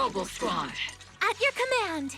Mobile squad. At your command.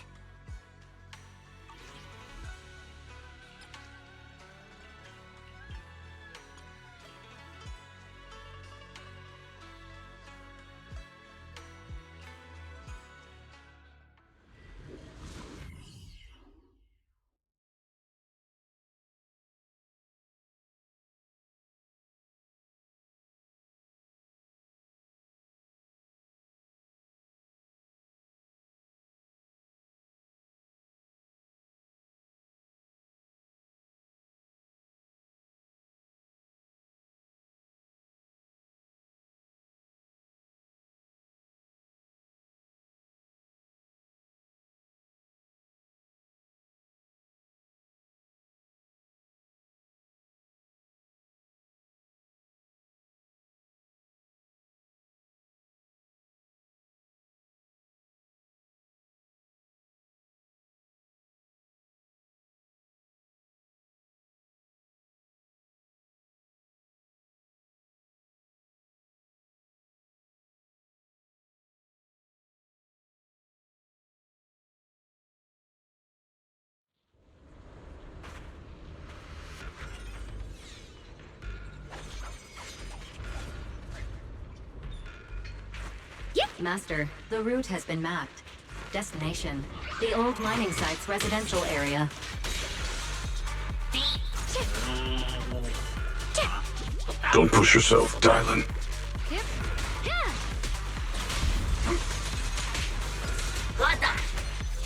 Master, the route has been mapped. Destination, the old mining site's residential area. Don't push yourself, Dylan.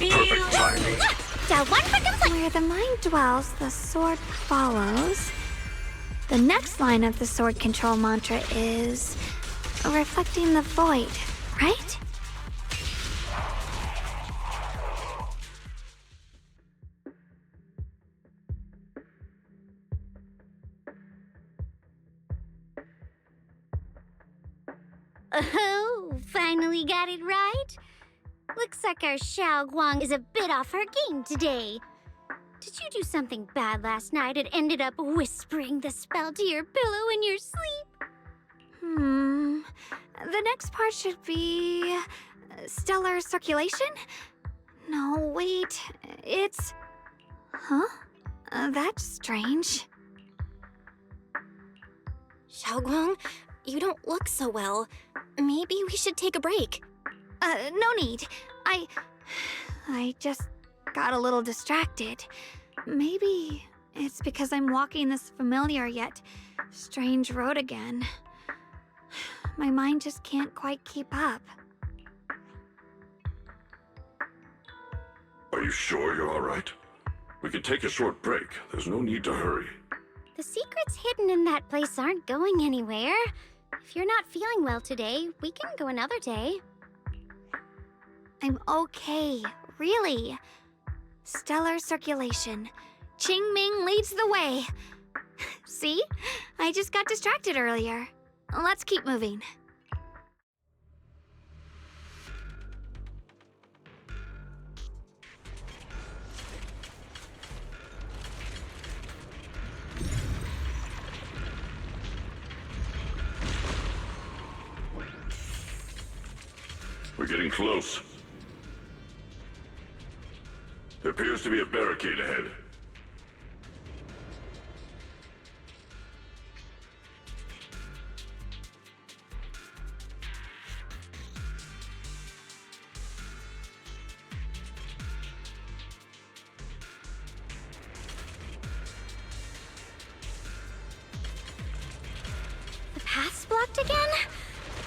Perfect timing. Where the mind dwells, the sword follows. The next line of the sword control mantra is reflecting the void, right? Oh, finally got it right? Looks like our Xiao Guang is a bit off her game today. Did you do something bad last night and ended up whispering the spell to your pillow in your sleep? The next part should be stellar circulation? No, wait. It's... Huh? That's strange. Xiaoguang, you don't look so well. Maybe we should take a break. No need. I just got a little distracted. Maybe it's because I'm walking this familiar yet strange road again. My mind just can't quite keep up. Are you sure you're all right? We can take a short break. There's no need to hurry. The secrets hidden in that place aren't going anywhere. If you're not feeling well today, we can go another day. I'm okay, really. Stellar circulation. Qing Ming leads the way. See? I just got distracted earlier. Let's keep moving. We're getting close. There appears to be a barricade ahead. The path's blocked again?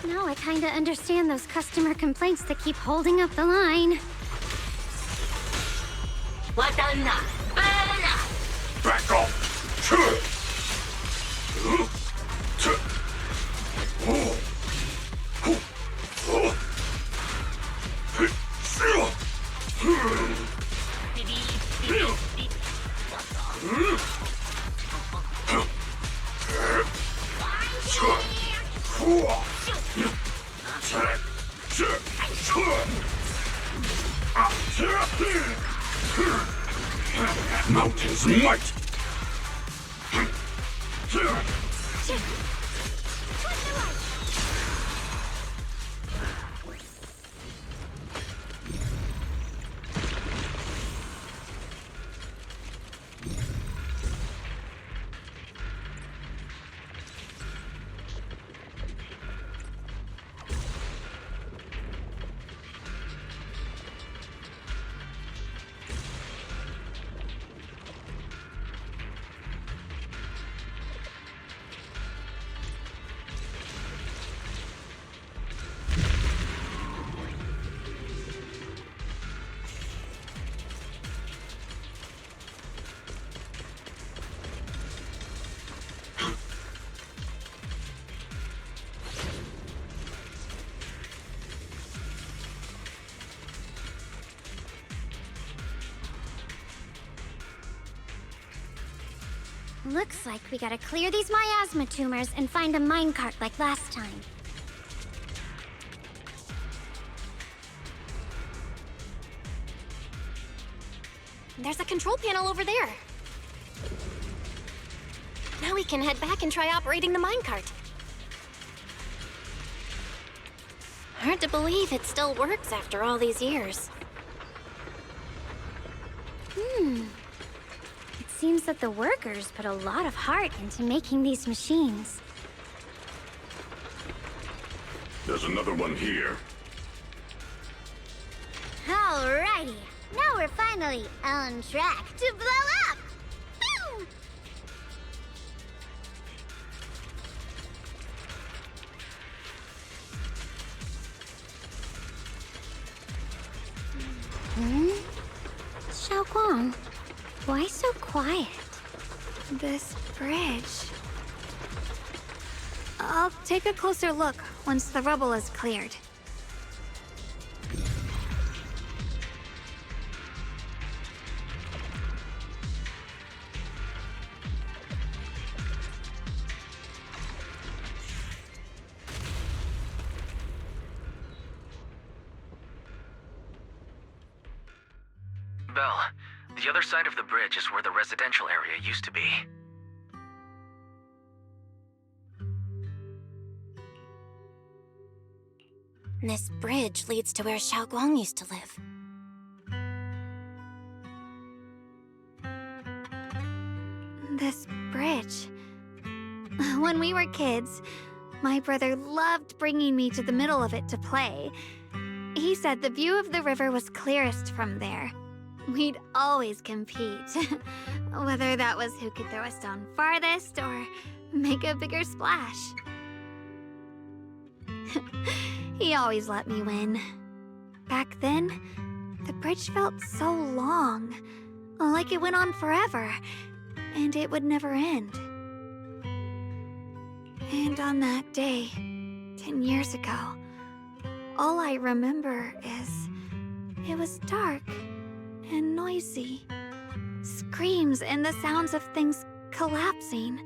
Now I kinda understand those customer complaints that keep holding up the line. Back off! Mountain's might! Looks like we gotta clear these miasma tumors and find a minecart like last time. There's a control panel over there. Now we can head back and try operating the minecart. Hard to believe it still works after all these years. It seems that the workers put a lot of heart into making these machines. There's another one here. Alrighty, now we're finally on track to blow up! Boom! Xiaoguang, why so quiet? This bridge. I'll take a closer look once the rubble is cleared. Belle, the other side of the bridge is where the residential area used to be. This bridge leads to where Xiaoguang used to live. This bridge. When we were kids, my brother loved bringing me to the middle of it to play. He said the view of the river was clearest from there. We'd always compete, whether that was who could throw a stone farthest or make a bigger splash. He always let me win. Back then, the bridge felt so long, like it went on forever, and it would never end. And on that day, 10 years ago, all I remember is it was dark and noisy. Screams and the sounds of things collapsing.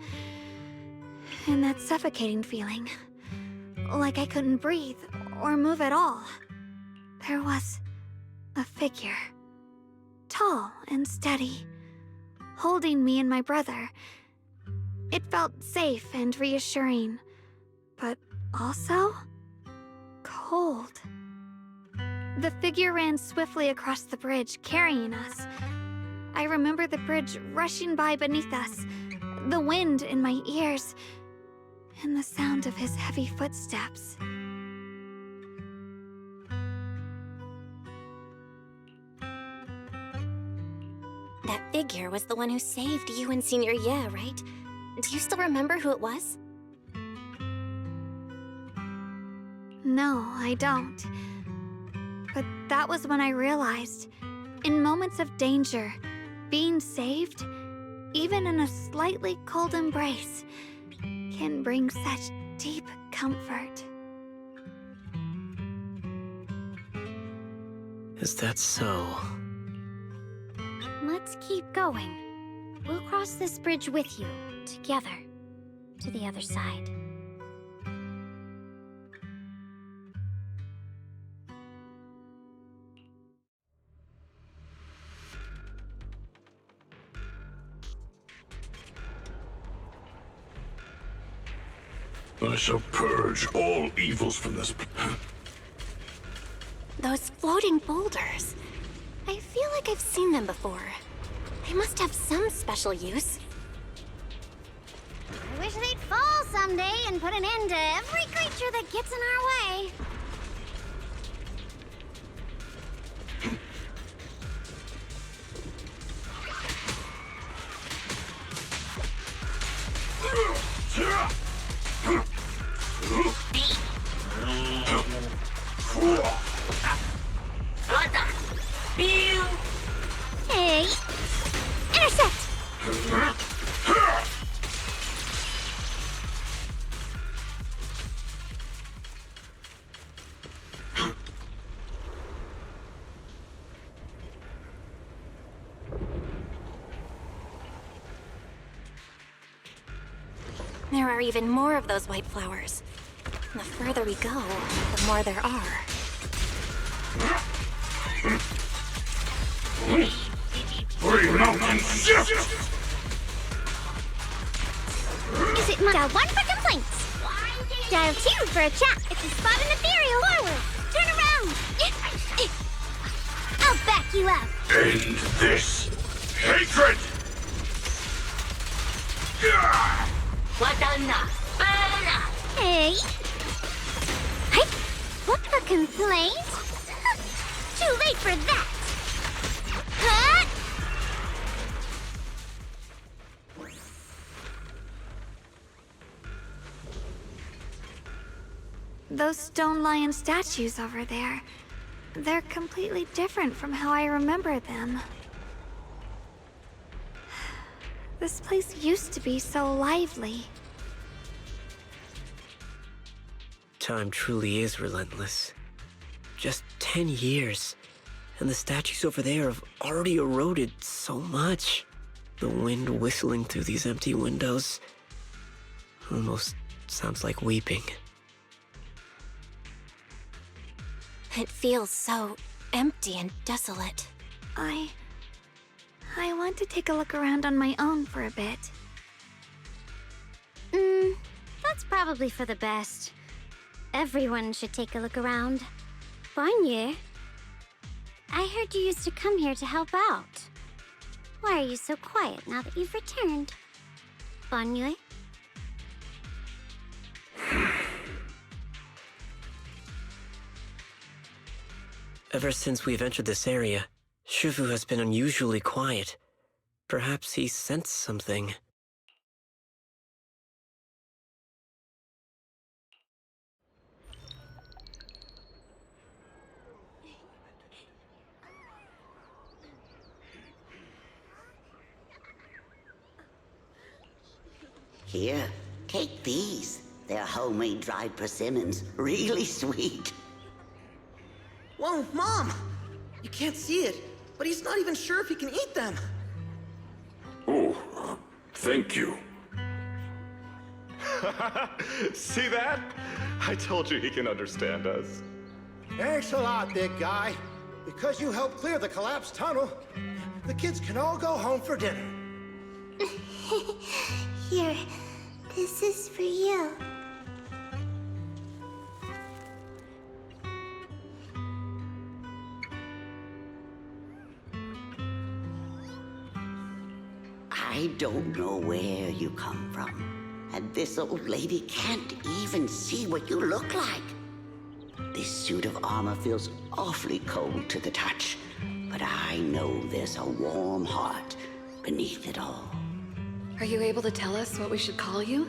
And that suffocating feeling. Like I couldn't breathe or move at all. There was a figure. Tall and steady. Holding me and my brother. It felt safe and reassuring. But also cold. The figure ran swiftly across the bridge, carrying us. I remember the bridge rushing by beneath us, the wind in my ears, and the sound of his heavy footsteps. That figure was the one who saved you and Senior Ye, right? Do you still remember who it was? No, I don't. But that was when I realized, in moments of danger, being saved, even in a slightly cold embrace, can bring such deep comfort. Is that so? Let's keep going. We'll cross this bridge with you, together, to the other side. I shall purge all evils from this Those floating boulders. I feel like I've seen them before. They must have some special use. I wish they'd fall someday and put an end to every creature that gets in our way. Hey! Intercept! There are even more of those white flowers. And the further we go, the more there are. Three mountains shift! Is it dial 1 for complaints? Dial 2 for a chat if you spot an ethereal. Forward! Turn around! I'll back you up. End this hatred! Hey! Hey! What for complaint? Too late for that! Huh? Those stone lion statues over there, they're completely different from how I remember them. This place used to be so lively. Time truly is relentless. Just 10 years, and the statues over there have already eroded so much. The wind whistling through these empty windows almost sounds like weeping. It feels so empty and desolate. I want to take a look around on my own for a bit. That's probably for the best. Everyone should take a look around. Bonnier, I heard you used to come here to help out. Why are you so quiet now that you've returned? Bonnier? Ever since we've entered this area, Shifu has been unusually quiet. Perhaps he sensed something. Here, take these. They're homemade dried persimmons. Really sweet. Whoa, Mom! You can't see it, but he's not even sure if he can eat them. Oh, thank you. See that? I told you he can understand us. Thanks a lot, big guy. Because you helped clear the collapsed tunnel, the kids can all go home for dinner. Here, this is for you. I don't know where you come from, and this old lady can't even see what you look like. This suit of armor feels awfully cold to the touch, but I know there's a warm heart beneath it all. Are you able to tell us what we should call you?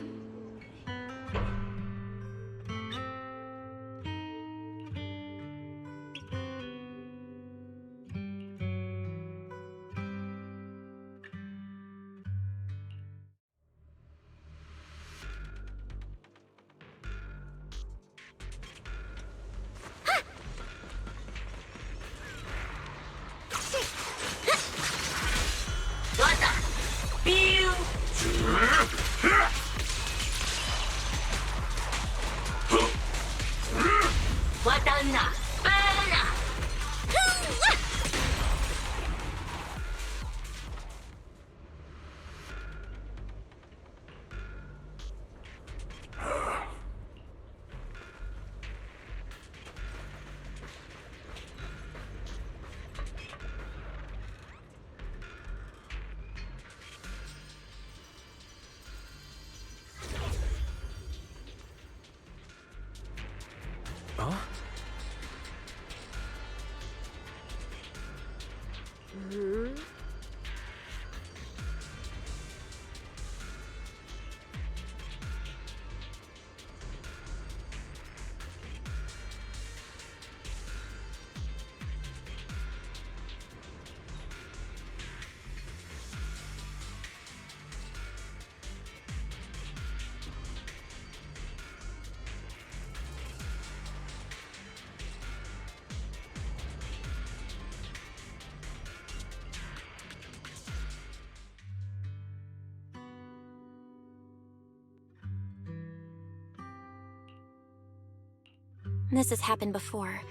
This has happened before.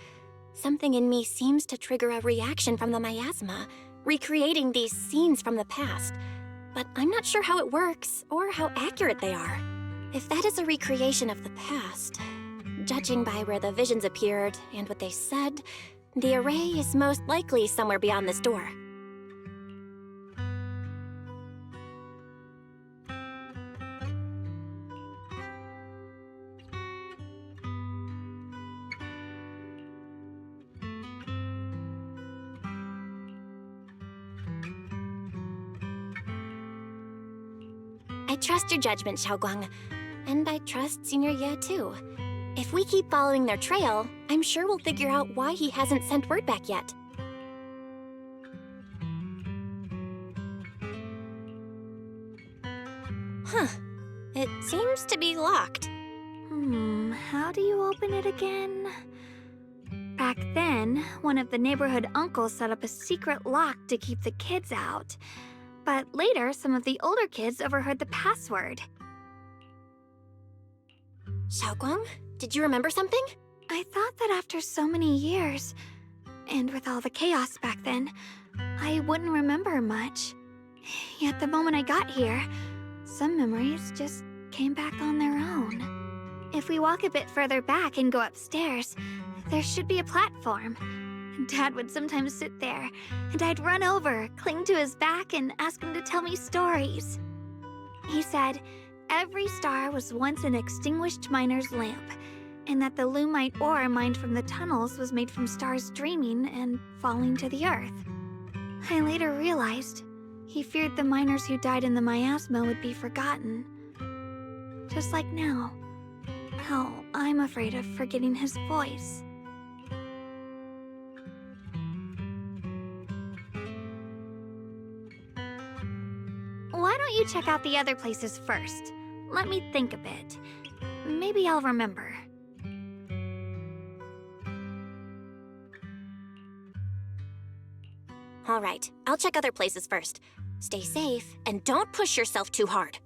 Something in me seems to trigger a reaction from the miasma, recreating these scenes from the past. But I'm not sure how it works, or how accurate they are. If that is a recreation of the past, judging by where the visions appeared and what they said, the array is most likely somewhere beyond this door. I trust your judgment, Xiaoguang. And I trust Senior Ye too. If we keep following their trail, I'm sure we'll figure out why he hasn't sent word back yet. Huh. It seems to be locked. How do you open it again? Back then, one of the neighborhood uncles set up a secret lock to keep the kids out. But later, some of the older kids overheard the password. Xiaoguang, did you remember something? I thought that after so many years, and with all the chaos back then, I wouldn't remember much. Yet the moment I got here, some memories just came back on their own. If we walk a bit further back and go upstairs, there should be a platform. Dad would sometimes sit there, and I'd run over, cling to his back, and ask him to tell me stories. He said every star was once an extinguished miner's lamp, and that the lumite ore mined from the tunnels was made from stars dreaming and falling to the earth. I later realized he feared the miners who died in the miasma would be forgotten. Just like now, how I'm afraid of forgetting his voice. Why don't you check out the other places first? Let me think a bit. Maybe I'll remember. All right, I'll check other places first. Stay safe, and don't push yourself too hard.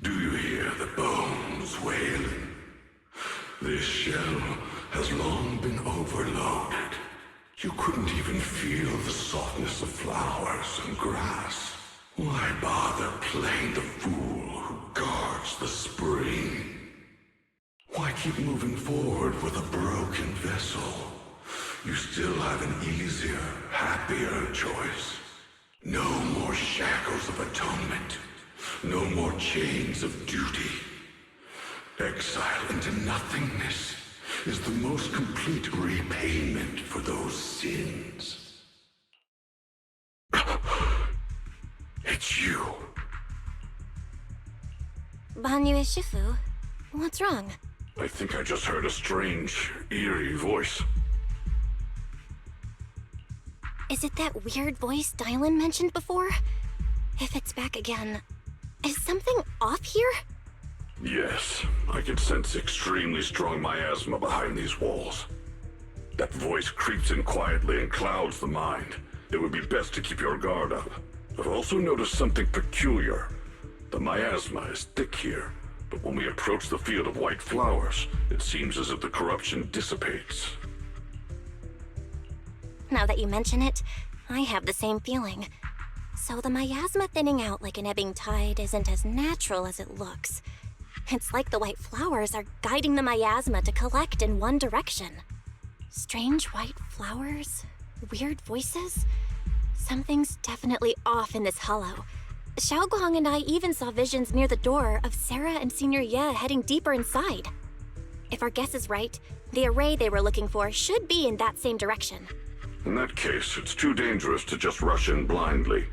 Do you hear the bones wailing? This shell has long been overloaded. You couldn't even feel the softness of flowers and grass. Why bother playing the fool who guards the spring? Why keep moving forward with a broken vessel? You still have an easier, happier choice. No more shackles of atonement. No more chains of duty. Exile into nothingness is the most complete repayment for those sins. It's you. Banyue Shifu, what's wrong? I think I just heard a strange, eerie voice. Is it that weird voice Dylan mentioned before? If it's back again, is something off here? Yes, I can sense extremely strong miasma behind these walls. That voice creeps in quietly and clouds the mind. It would be best to keep your guard up. I've also noticed something peculiar. The miasma is thick here, but when we approach the field of white flowers, it seems as if the corruption dissipates. Now that you mention it, I have the same feeling. So the miasma thinning out like an ebbing tide isn't as natural as it looks. It's like the white flowers are guiding the miasma to collect in one direction. Strange white flowers? Weird voices? Something's definitely off in this hollow. Xiaoguang and I even saw visions near the door of Sarah and Senior Ye heading deeper inside. If our guess is right, the array they were looking for should be in that same direction. In that case, it's too dangerous to just rush in blindly.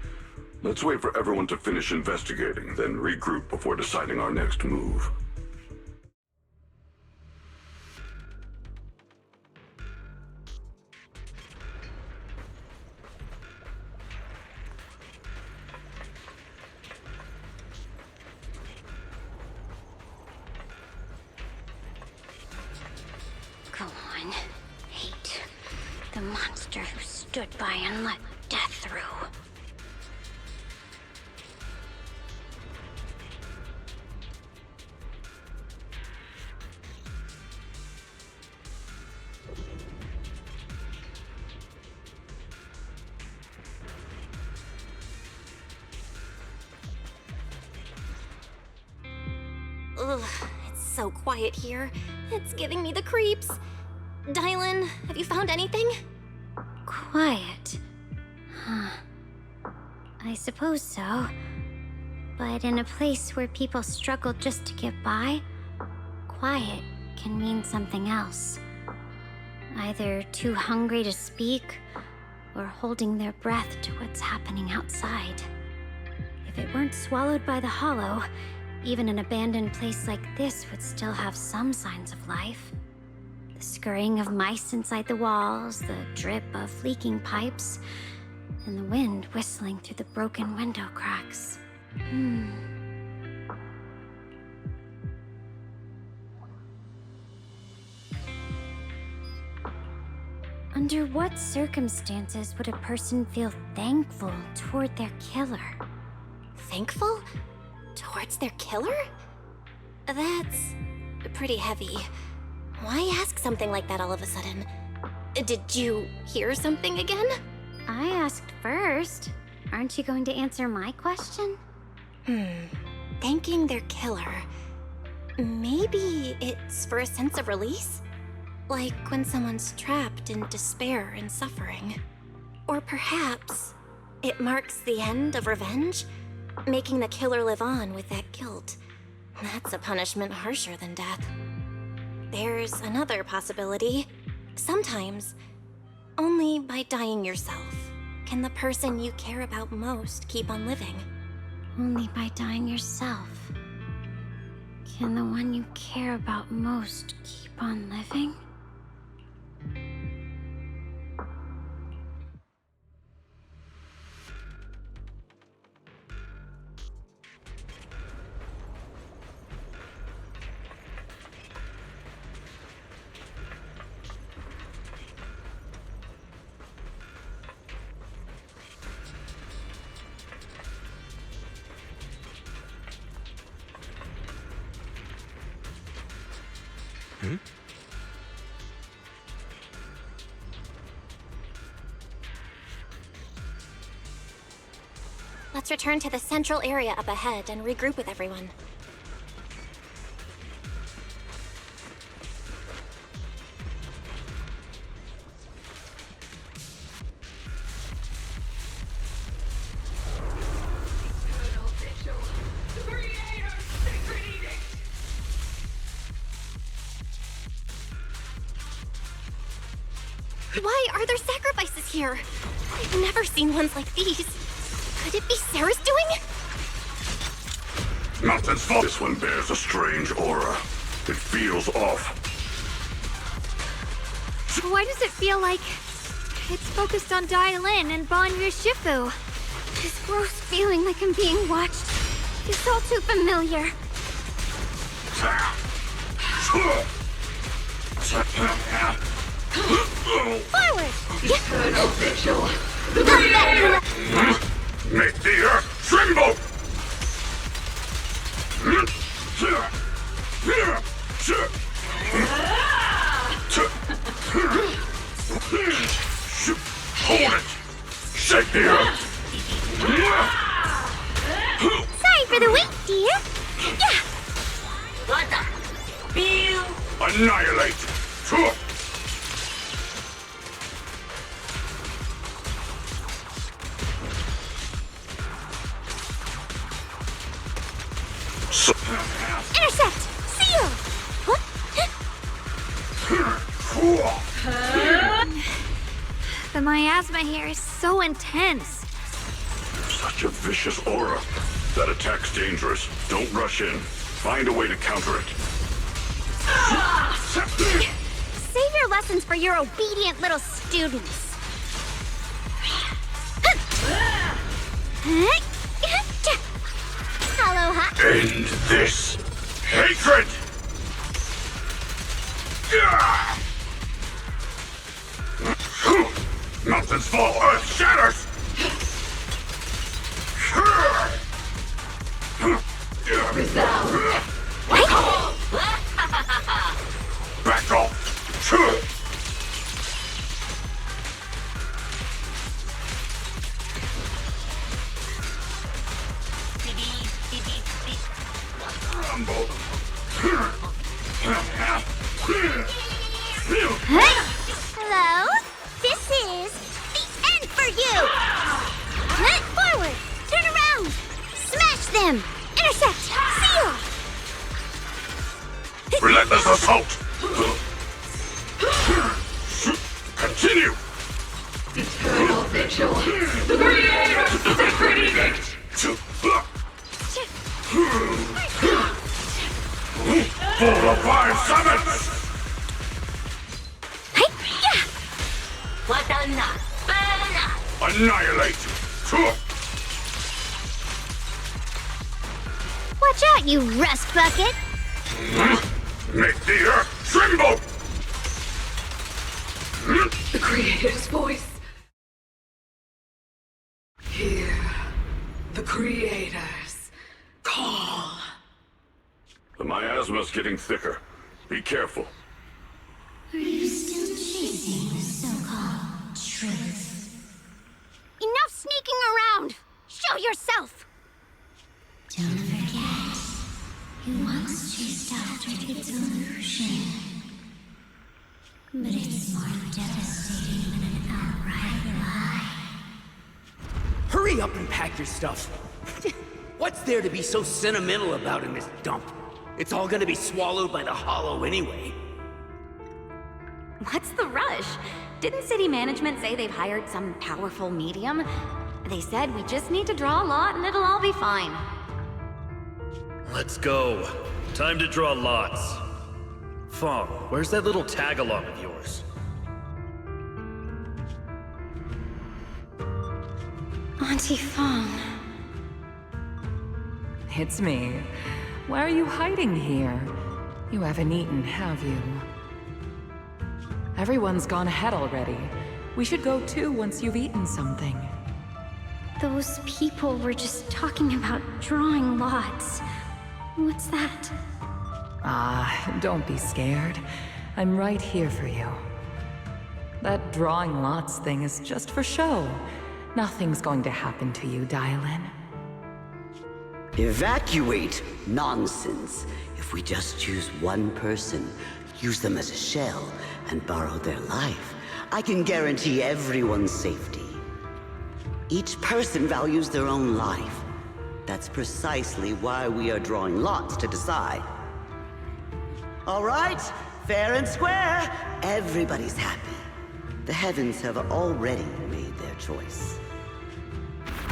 Let's wait for everyone to finish investigating, then regroup before deciding our next move. The monster who stood by and let death through. Ugh, it's so quiet here. It's giving me the creeps. Dylan, have you found anything? Quiet. Huh. I suppose so. But in a place where people struggle just to get by, quiet can mean something else. Either too hungry to speak, or holding their breath to what's happening outside. If it weren't swallowed by the hollow, even an abandoned place like this would still have some signs of life. The scurrying of mice inside the walls, the drip of leaking pipes, and the wind whistling through the broken window cracks. Under what circumstances would a person feel thankful toward their killer? Thankful? Towards their killer? That's pretty heavy. Why ask something like that all of a sudden? Did you hear something again? I asked first. Aren't you going to answer my question? Thanking their killer. Maybe it's for a sense of release? Like when someone's trapped in despair and suffering. Or perhaps it marks the end of revenge, making the killer live on with that guilt. That's a punishment harsher than death. There's another possibility. Sometimes, only by dying yourself can the person you care about most keep on living. Only by dying yourself can the one you care about most keep on living? Let's return to the central area up ahead and regroup with everyone. Why are there sacrifices here? I've never seen ones like these. Could it be Sarah's doing? Nothing's fault. This one bears a strange aura. It feels off. Why does it feel like it's focused on Dylan and Banyu Shifu? This gross feeling like I'm being watched is all too familiar. Forward! Eternal vigil. Make the earth tremble! Hold it! Shake the earth! Sorry for the wait, dear. Yeah. Annihilate! Intercept! Seal! What? The miasma here is so intense. Such a vicious aura. That attack's dangerous. Don't rush in. Find a way to counter it. Save your lessons for your obedient little students. Hello, huh? End this hatred! Thousands fall, Earth shatters! Back off! Hello? This is the end for you! Forward! Turn around! Smash them! Intercept! Seal! Relentless assault! Continue! Eternal vigil. The creator's sacred edict. Full of 5 summons! Annihilate! Watch out, you rust bucket! Make the earth tremble! The creator's voice. Hear the creator's call. The miasma's getting thicker. Be careful. Are you still chasing the so-called truth? Enough sneaking around! Show yourself! Don't forget, you once chased after its illusion. But it's more devastating than an outright lie. Hurry up and pack your stuff. What's there to be so sentimental about in this dump? It's all gonna be swallowed by the hollow anyway. What's the rush? Didn't city management say they've hired some powerful medium? They said we just need to draw a lot and it'll all be fine. Let's go. Time to draw lots. Fong, where's that little tag-along of yours? Auntie Fong. It's me. Why are you hiding here? You haven't eaten, have you? Everyone's gone ahead already. We should go too once you've eaten something. Those people were just talking about drawing lots. What's that? Don't be scared. I'm right here for you. That drawing lots thing is just for show. Nothing's going to happen to you, Dylan. Evacuate? Nonsense. If we just choose one person, use them as a shell, and borrow their life, I can guarantee everyone's safety. Each person values their own life. That's precisely why we are drawing lots to decide. All right, fair and square. Everybody's happy. The heavens have already made their choice.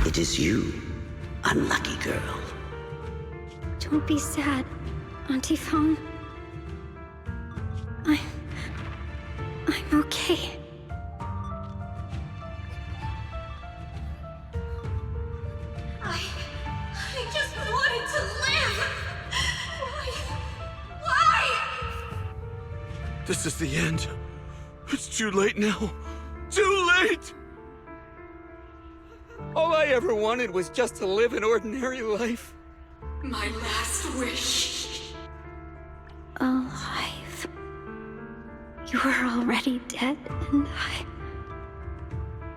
It is you, unlucky girl. Don't be sad, Auntie Fong. I'm okay. I just wanted to live! Why? This is the end. It's too late now. Too late! All I ever wanted was just to live an ordinary life. My last wish. Alive. You are already dead, and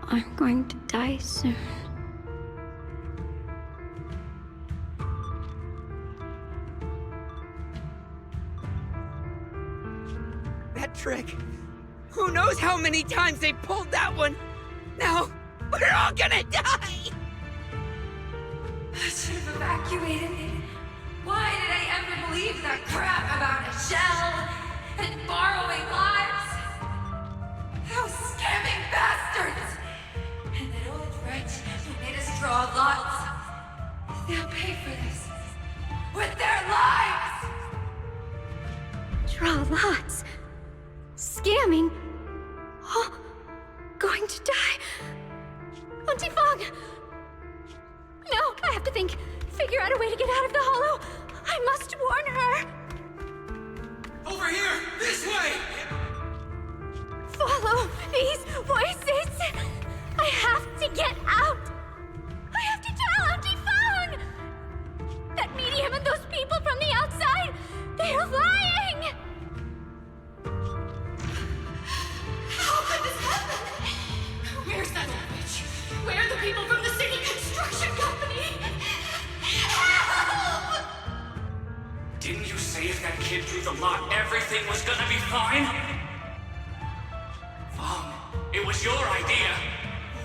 I'm going to die soon. That trick. Who knows how many times they pulled that one? Now, we're all gonna die! I should have evacuated. Why did I ever believe that crap about a shell and borrowing lives? Those scamming bastards! And that old wretch who made us draw lots. They'll pay for this with their lives! Draw lots. Scamming. Oh, going to die. Auntie Fong! No, I have to think. Figure out a way to get out of the hollow. I must warn her. Over here! This way! Follow these voices. fine? Fong, it was your idea.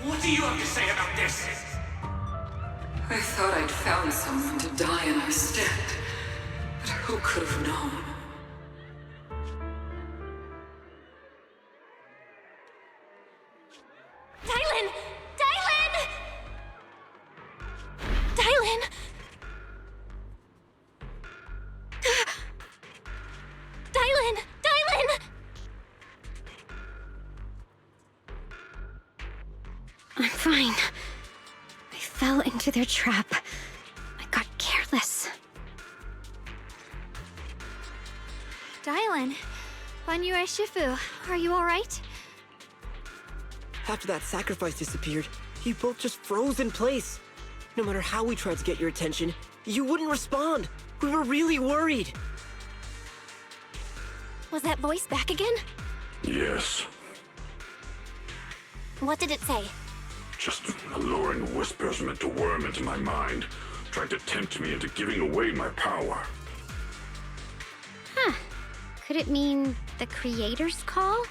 What do you have to say about this? I thought I'd found someone to die in our stead, but who could have known? Dylan! Dylan! Dylan! Dylan! Dylan! I'm fine. I fell into their trap. I got careless. Dylan, Banyue Shifu, are you alright? After that sacrifice disappeared, you both just froze in place. No matter how we tried to get your attention, you wouldn't respond. We were really worried. Was that voice back again? Yes, What did it say? just alluring whispers meant to worm into my mind, trying to tempt me into giving away my power. Huh. Could it mean the creator's call?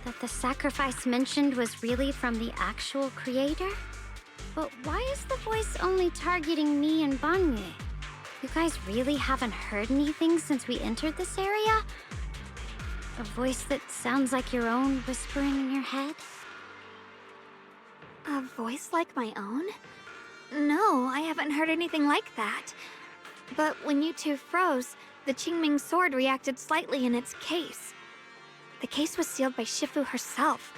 That the sacrifice mentioned was really from the actual creator? But why is the voice only targeting me and Banyue? You guys really haven't heard anything since we entered this area? A voice that sounds like your own whispering in your head? A voice like my own? No, I haven't heard anything like that. But when you two froze, the Qingming sword reacted slightly in its case. The case was sealed by Shifu herself.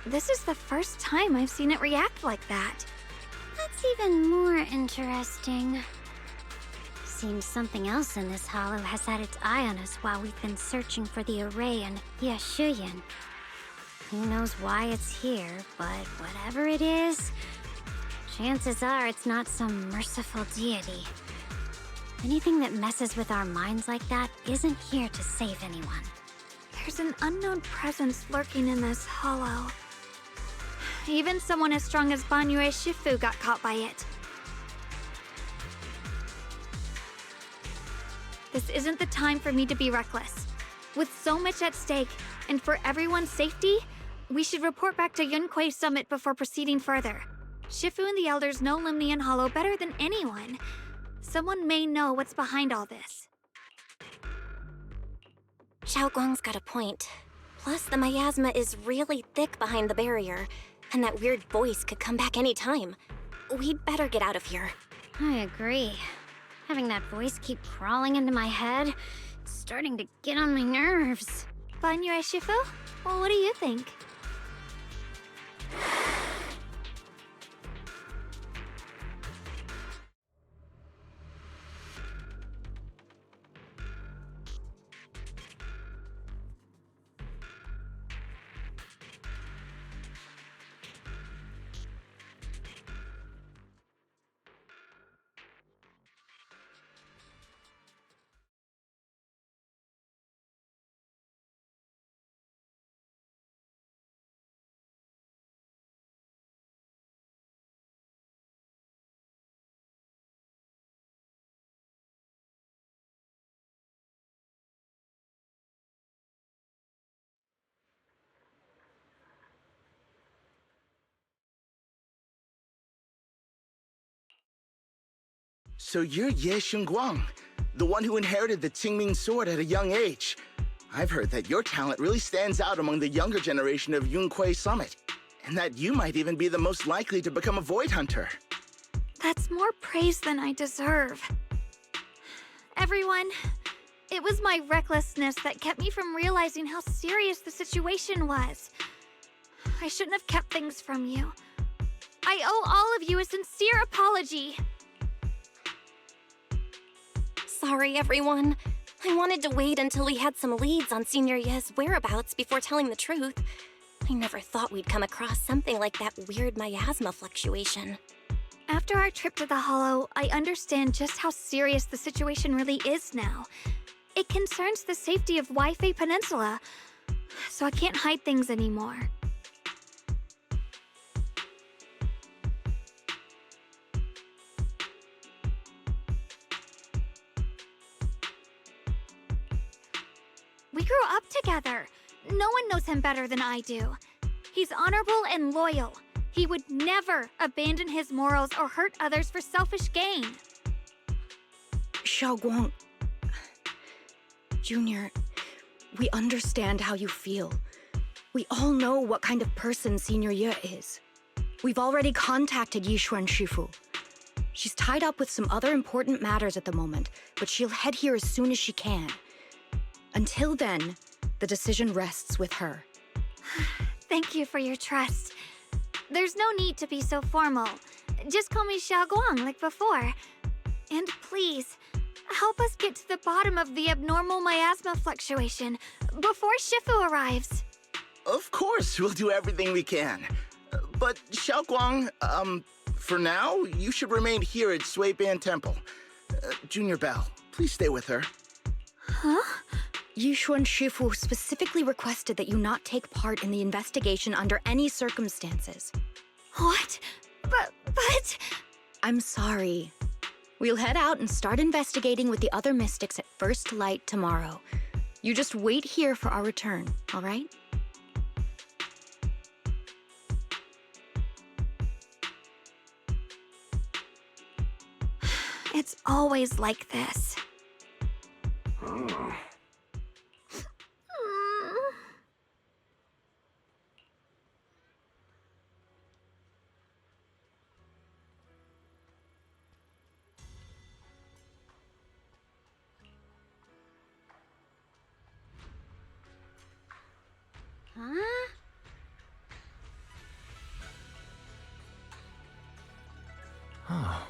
This is the first time I've seen it react like that. That's even more interesting. Seems something else in this hollow has had its eye on us while we've been searching for the array in Yashuyan. Who knows why it's here, but whatever it is, chances are it's not some merciful deity. Anything that messes with our minds like that isn't here to save anyone. There's an unknown presence lurking in this hollow. Even someone as strong as Banyue Shifu got caught by it. This isn't the time for me to be reckless. With so much at stake, and for everyone's safety, we should report back to Yunquei Summit before proceeding further. Shifu and the elders know Limnian Hollow better than anyone. Someone may know what's behind all this. Xiao Guang's got a point. Plus, the miasma is really thick behind the barrier, and that weird voice could come back any time. We'd better get out of here. I agree. Having that voice keep crawling into my head, it's starting to get on my nerves. Banyue Shifu? Well, what do you think? So you're Ye Xingguang, the one who inherited the Qingming sword at a young age. I've heard that your talent really stands out among the younger generation of Yunquei Summit, and that you might even be the most likely to become a Void Hunter. That's more praise than I deserve. Everyone, it was my recklessness that kept me from realizing how serious the situation was. I shouldn't have kept things from you. I owe all of you a sincere apology. Sorry, everyone. I wanted to wait until we had some leads on Senior Ye's whereabouts before telling the truth. I never thought we'd come across something like that weird miasma fluctuation. After our trip to the Hollow, I understand just how serious the situation really is now. It concerns the safety of Waifei Peninsula, so I can't hide things anymore. We grew up together. No one knows him better than I do. He's honorable and loyal. He would never abandon his morals or hurt others for selfish gain. Xiaoguang... Junior, we understand how you feel. We all know what kind of person Senior Ye is. We've already contacted Yishuan Shifu. She's tied up with some other important matters at the moment, but she'll head here as soon as she can. Until then, the decision rests with her. Thank you for your trust. There's no need to be so formal. Just call me Xiaoguang like before. And please, help us get to the bottom of the abnormal miasma fluctuation before Shifu arrives. Of course, we'll do everything we can. But Xiaoguang, for now, you should remain here at Sui Ban Temple. Junior Bell, please stay with her. Huh? Yishuan Shifu specifically requested that you not take part in the investigation under any circumstances. What? But... I'm sorry. We'll head out and start investigating with the other mystics at first light tomorrow. You just wait here for our return, all right? It's always like this. Huh? Oh.